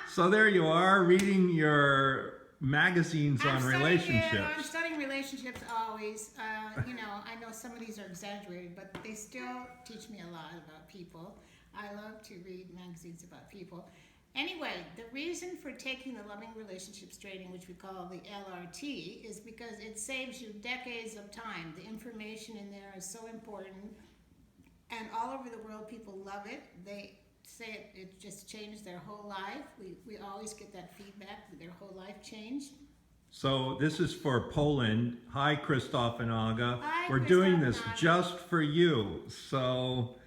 So there you are, reading your magazines on relationships. I'm studying relationships always. I know some of these are exaggerated, but they still teach me a lot about people. I love to read magazines about people. Anyway, the reason for taking the Loving Relationships training, which we call the LRT, is because it saves you decades of time. The information in there is so important, and all over the world people love it. They say it just changed their whole life. We always get that feedback that their whole life changed. So this is for Poland. Hi, Christoph and Aga. Hi, We're Christoph doing this and Aga. just for you. So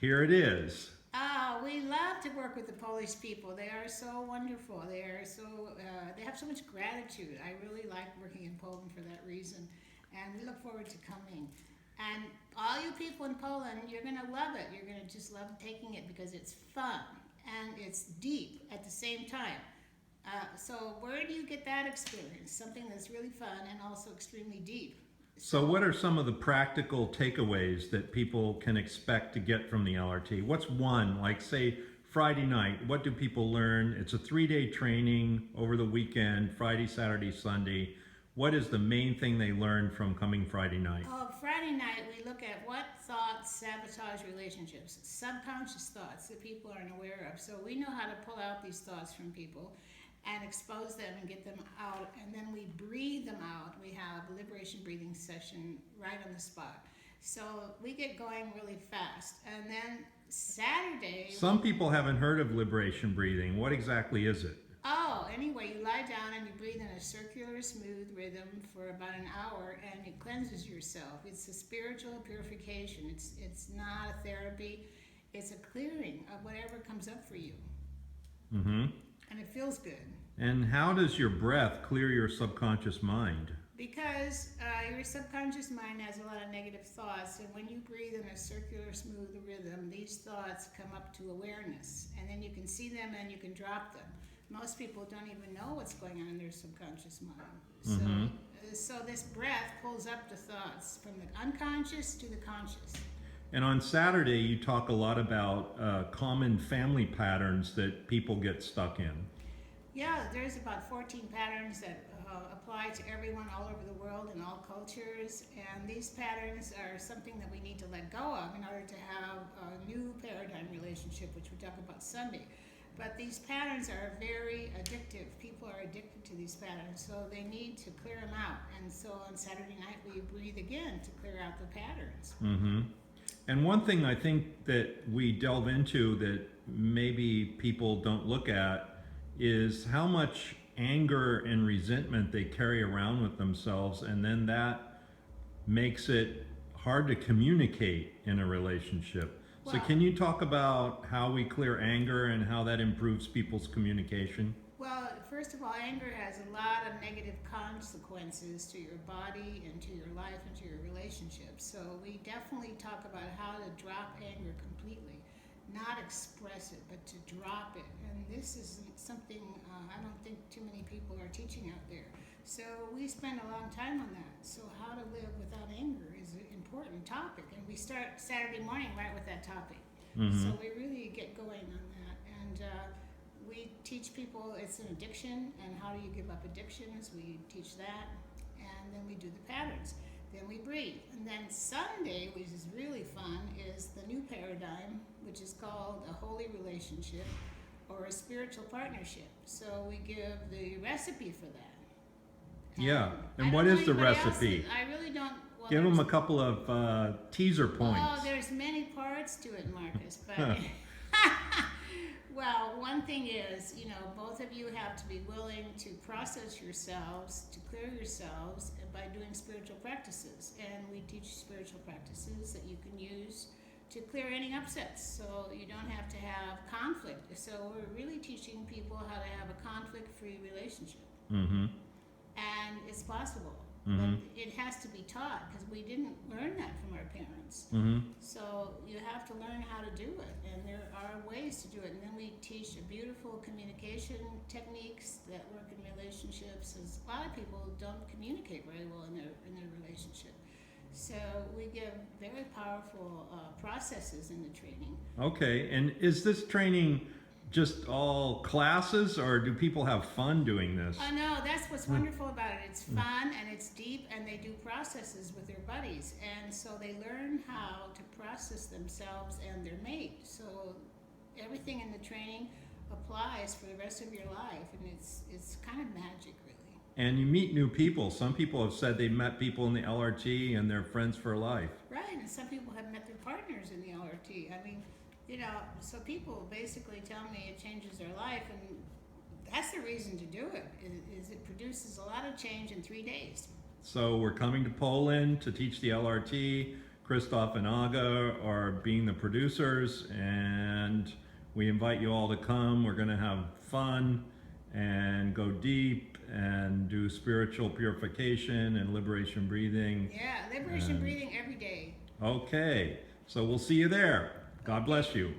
here it is. Oh, we love to work with the Polish people. They are so wonderful. They have so much gratitude. I really like working in Poland for that reason, and we look forward to coming. And all you people in Poland, you're going to love it. You're going to just love taking it because it's fun and it's deep at the same time. So where do you get that experience? Something that's really fun and also extremely deep. So what are some of the practical takeaways that people can expect to get from the LRT? What's one, like say Friday night, what do people learn? It's a 3-day training over the weekend, Friday, Saturday, Sunday. What is the main thing they learn from coming Friday night? Friday night we look at what thoughts sabotage relationships, subconscious thoughts that people aren't aware of. So we know how to pull out these thoughts from people and expose them and get them out, and then we breathe them out. We have a liberation breathing session right on the spot. So we get going really fast. And then Saturday... Some people haven't heard of liberation breathing. What exactly is it? Anyway, you lie down and you breathe in a circular, smooth rhythm for about an hour, and it cleanses yourself. It's a spiritual purification. It's not a therapy. It's a clearing of whatever comes up for you. Mm-hmm. And it feels good. And how does your breath clear your subconscious mind? Because your subconscious mind has a lot of negative thoughts, and when you breathe in a circular, smooth rhythm, these thoughts come up to awareness, and then you can see them and you can drop them. Most people don't even know what's going on in their subconscious mind. Mm-hmm. So this breath pulls up the thoughts from the unconscious to the conscious. And on Saturday, you talk a lot about common family patterns that people get stuck in. Yeah, there's about 14 patterns that apply to everyone all over the world in all cultures, and these patterns are something that we need to let go of in order to have a new paradigm relationship, which we talk about Sunday. But these patterns are very addictive. People are addicted to these patterns, so they need to clear them out. And so on Saturday night, we breathe again to clear out the patterns. Mm-hmm. And one thing I think that we delve into that maybe people don't look at is how much anger and resentment they carry around with themselves, and then that makes it hard to communicate in a relationship. So can you talk about how we clear anger and how that improves people's communication? Well, first of all, anger has a lot of negative consequences to your body and to your life and to your relationships. So we definitely talk about how to drop anger completely. Not express it, but to drop it. And this is something I don't think too many people are teaching out there. So we spend a long time on that. So how to live without anger is an important topic. And we start Saturday morning right with that topic. Mm-hmm. So we really get going on that. And we teach people it's an addiction, and how do you give up addictions. We teach that. And then we do the patterns. Then we breathe. And then Sunday, which is really fun, is the new paradigm, which is called a holy relationship or a spiritual partnership. So we give the recipe for that. Yeah. And what is the recipe? I really don't. Well, give them a couple of teaser points. Oh, there's many parts to it, Marcus. But well, one thing is, both of you have to be willing to process yourselves, to clear yourselves by doing spiritual practices. And we teach spiritual practices that you can use to clear any upsets, so you don't have to have conflict. So we're really teaching people how to have a conflict-free relationship. Mm-hmm. And it's possible. Mm-hmm. But it has to be taught, because we didn't learn that from our parents. Mm-hmm. So you have to learn how to do it, and there are ways to do it. And then we teach beautiful communication techniques that work in relationships, as a lot of people don't communicate very well in their relationship. So we give very powerful processes in the training. Okay, and is this training just all classes, or do people have fun doing this? No, that's what's wonderful about it. It's fun and it's deep, and they do processes with their buddies, and so they learn how to process themselves and their mate. So everything in the training applies for the rest of your life, and it's kind of magic, really. And you meet new people. Some people have said they met people in the LRT and they're friends for life. Right, and some people have met their partners in the LRT. I mean, you know, so people basically tell me it changes their life, and that's the reason to do it, is it produces a lot of change in 3 days. So we're coming to Poland to teach the LRT. Christoph and Aga are being the producers, and we invite you all to come. We're going to have fun and go deep and do spiritual purification and liberation breathing. Yeah, liberation breathing every day. Okay, so we'll see you there. God bless you.